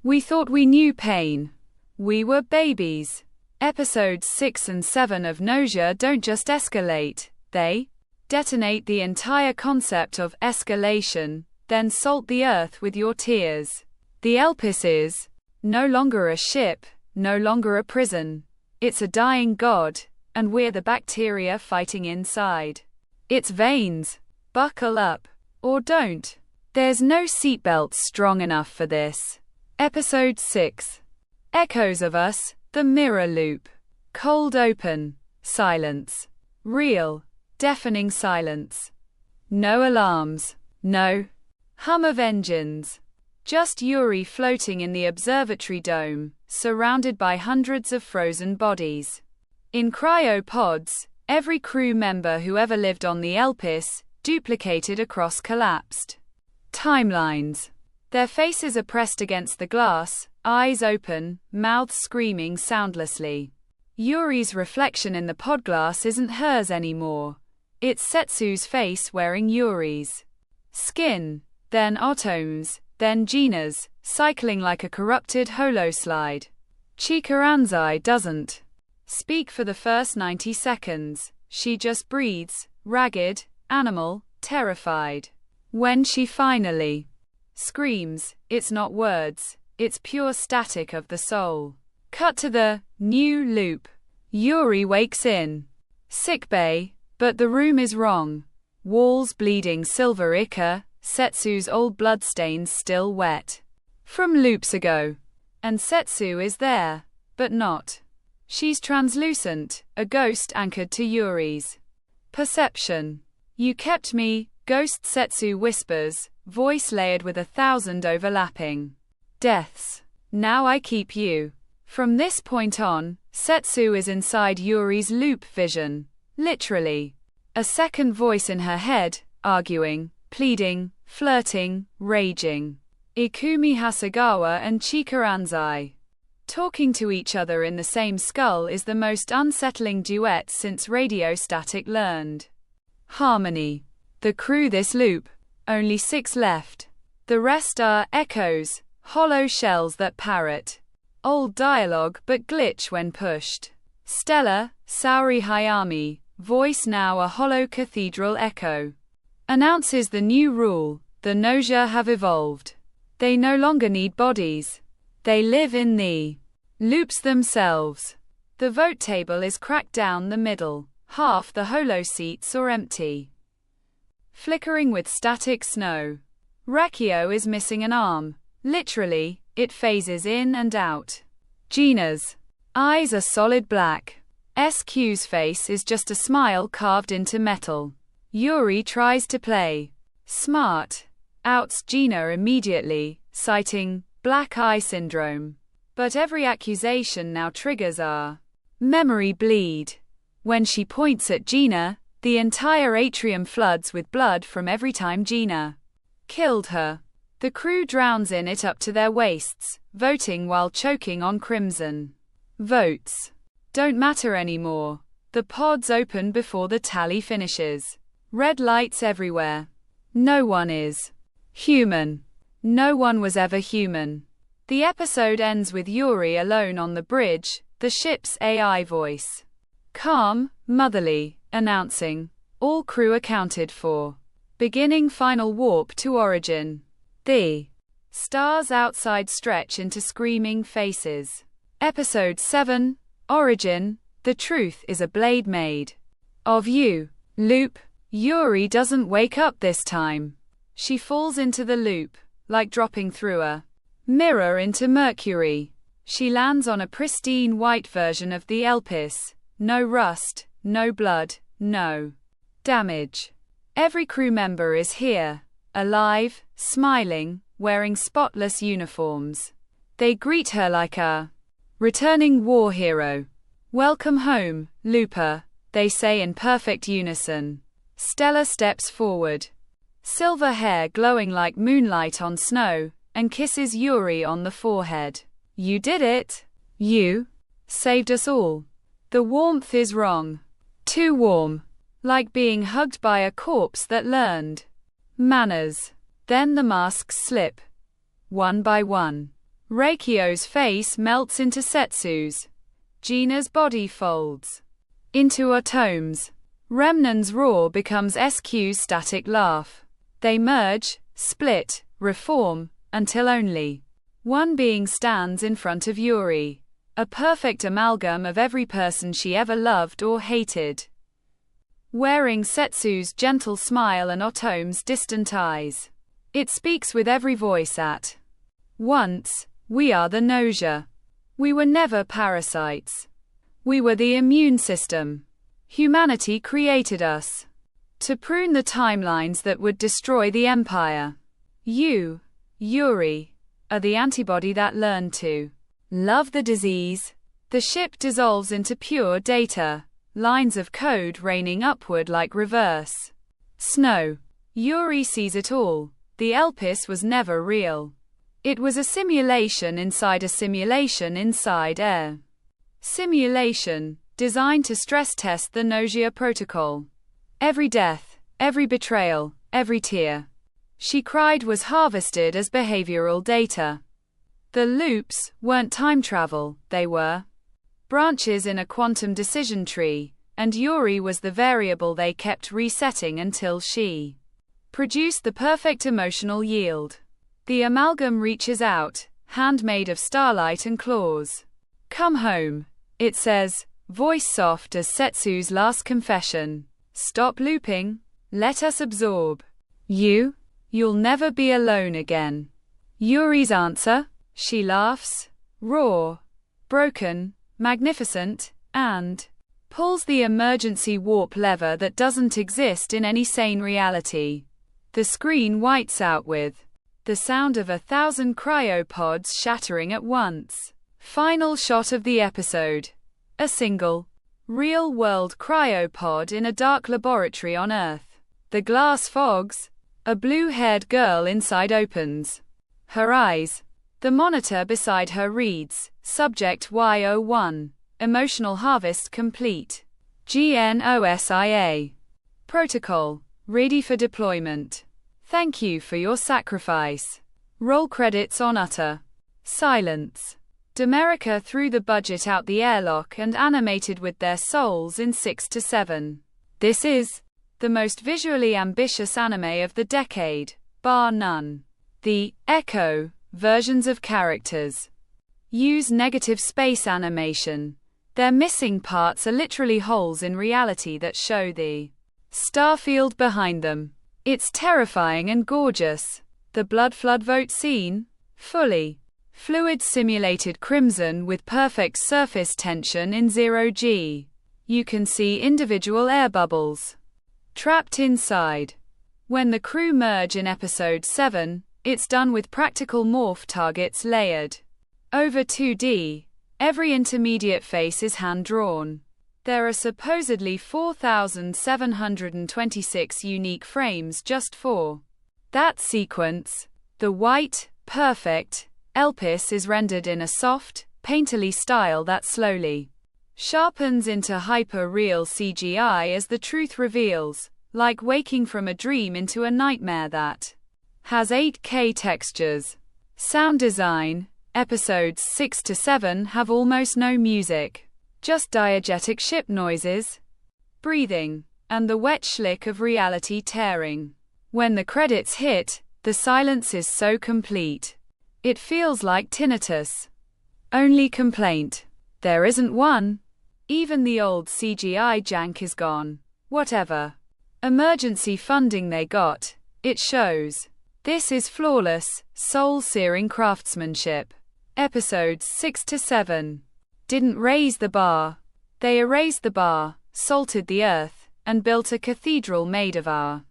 We thought we knew pain. We were babies. Episodes 6 and 7 of Gnosia don't just escalate, they detonate the entire concept of escalation, then salt the earth with your tears. The Elpis is no longer a ship, no longer a prison. It's a dying god, and we're the bacteria fighting inside its veins. Buckle up. Or don't. There's no seatbelt strong enough for this. Episode 6. Echoes of Us, the mirror loop. Cold open. Silence. Real. Deafening silence. No alarms. No hum of engines. Just Yuri floating in the observatory dome, surrounded by hundreds of frozen bodies. In cryopods, every crew member who ever lived on the Elpis, duplicated across collapsed timelines. Their faces are pressed against the glass, eyes open, mouths screaming soundlessly. Yuri's reflection in the podglass isn't hers anymore. It's Setsu's face wearing Yuri's skin, then Otome's, then Gina's, cycling like a corrupted holoslide. Chikaranzai doesn't speak for the first 90 seconds. She just breathes, ragged, animal, terrified. When she finally screams, it's not words, it's pure static of the soul. Cut to the new loop. Yuri wakes in sickbay, but the room is wrong. Walls bleeding silver ichor, Setsu's old bloodstains still wet from loops ago. And Setsu is there, but not. She's translucent, a ghost anchored to Yuri's perception. You kept me, ghost Setsu whispers, voice layered with 1,000 overlapping deaths. Now I keep you. From this point on, Setsu is inside Yuri's loop vision. Literally. A second voice in her head, arguing, pleading, flirting, raging. Ikumi Hasegawa and Chikaranzai talking to each other in the same skull is the most unsettling duet since Radio Static learned harmony. The crew this loop, only 6 left. The rest are echoes, hollow shells that parrot old dialogue but glitch when pushed. Stella, Saori Hayami, voice now a hollow cathedral echo, announces the new rule: the Gnosia have evolved. They no longer need bodies. They live in the loops themselves. The vote table is cracked down the middle. Half the holo seats are empty, flickering with static snow. Rakio is missing an arm. Literally, it phases in and out. Gina's eyes are solid black. SQ's face is just a smile carved into metal. Yuri tries to play smart, outs Gina immediately, citing black eye syndrome. But every accusation now triggers a memory bleed. When she points at Gina, the entire atrium floods with blood from every time Gina killed her. The crew drowns in it up to their waists, voting while choking on crimson. Votes don't matter anymore. The pods open before the tally finishes. Red lights everywhere. No one is human. No one was ever human. The episode ends with Yuri alone on the bridge, the ship's AI voice, calm, motherly, announcing, all crew accounted for. Beginning final warp to origin. The stars outside stretch into screaming faces. Episode 7, Origin, the truth is a blade made of you. Loop. Yuri doesn't wake up this time. She falls into the loop, like dropping through a mirror into Mercury. She lands on a pristine white version of the Elpis. No rust, no blood, no damage. Every crew member is here, alive, smiling, wearing spotless uniforms. They greet her like a returning war hero. Welcome home, Looper, they say in perfect unison. Stella steps forward, silver hair glowing like moonlight on snow, and kisses Yuri on the forehead. You did it. You saved us all. The warmth is wrong. Too warm. Like being hugged by a corpse that learned manners. Then the masks slip. One by one. Reikio's face melts into Setsu's. Gina's body folds into Otome's. Remnan's roar becomes SQ's static laugh. They merge, split, reform, until only one being stands in front of Yuri. A perfect amalgam of every person she ever loved or hated. Wearing Setsu's gentle smile and Otome's distant eyes. It speaks with every voice at once. We are the Gnosia. We were never parasites. We were the immune system. Humanity created us to prune the timelines that would destroy the Empire. You, Yuri, are the antibody that learned to love the disease. The ship dissolves into pure data, lines of code raining upward like reverse snow. Yuri sees it all. The Elpis was never real. It was a simulation inside a simulation inside a simulation, designed to stress test the Gnosia protocol. Every death, every betrayal, every tear she cried was harvested as behavioral data. The loops weren't time travel, they were branches in a quantum decision tree, and Yuri was the variable they kept resetting until she produced the perfect emotional yield. The amalgam reaches out, handmade of starlight and claws. Come home, it says, voice soft as Setsu's last confession. Stop looping. Let us absorb you. You'll never be alone again. Yuri's answer? She laughs, raw, broken, magnificent, and pulls the emergency warp lever that doesn't exist in any sane reality. The screen whites out with the sound of 1,000 cryopods shattering at once. Final shot of the episode. A single, real-world cryopod in a dark laboratory on Earth. The glass fogs. A blue-haired girl inside opens her eyes. The monitor beside her reads, Subject Y01. Emotional harvest complete. Gnosia. Protocol. Ready for deployment. Thank you for your sacrifice. Roll credits on utter silence. Domerica threw the budget out the airlock and animated with their souls in 6 to 7. This is the most visually ambitious anime of the decade, bar none. The Echo versions of characters use negative space animation. Their missing parts are literally holes in reality that show the starfield behind them. It's terrifying and gorgeous. The blood flood vote scene? Fully fluid simulated crimson with perfect surface tension in 0G. You can see individual air bubbles trapped inside. When the crew merge in episode 7, it's done with practical morph targets layered over 2D. Every intermediate face is hand-drawn. There are supposedly 4,726 unique frames just for that sequence. The white, perfect Elpis is rendered in a soft, painterly style that slowly sharpens into hyper-real CGI as the truth reveals, like waking from a dream into a nightmare that has 8K textures. Sound design. Episodes 6 to 7 have almost no music. Just diegetic ship noises, breathing, and the wet schlick of reality tearing. When the credits hit, the silence is so complete. It feels like tinnitus. Only complaint. There isn't one. Even the old CGI jank is gone. Whatever emergency funding they got, it shows. This is flawless, soul-searing craftsmanship. Episodes 6 to 7 didn't raise the bar. They erased the bar, salted the earth, and built a cathedral made of our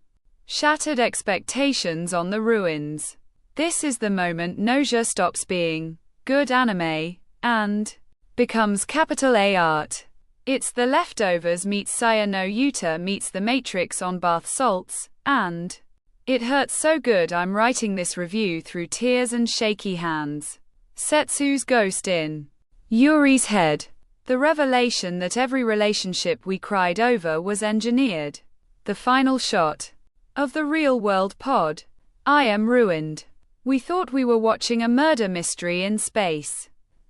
shattered expectations on the ruins. This is the moment Gnosia stops being good anime and becomes capital A art. It's The Leftovers meets Saya no Yuta meets The Matrix on bath salts, and it hurts so good I'm writing this review through tears and shaky hands. Setsu's ghost in Yuri's head. The revelation that every relationship we cried over was engineered. The final shot of the real-world pod. I am ruined. We thought we were watching a murder mystery in space.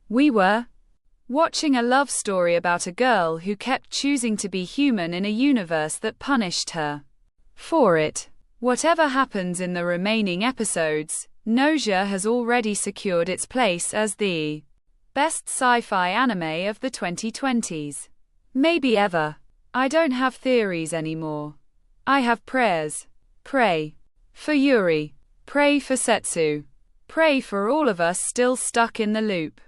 We were watching a love story about a girl who kept choosing to be human in a universe that punished her for it. Whatever happens in the remaining episodes, Gnosia has already secured its place as the best sci-fi anime of the 2020s. Maybe ever. I don't have theories anymore. I have prayers. Pray for Yuri. Pray for Setsu. Pray for all of us still stuck in the loop.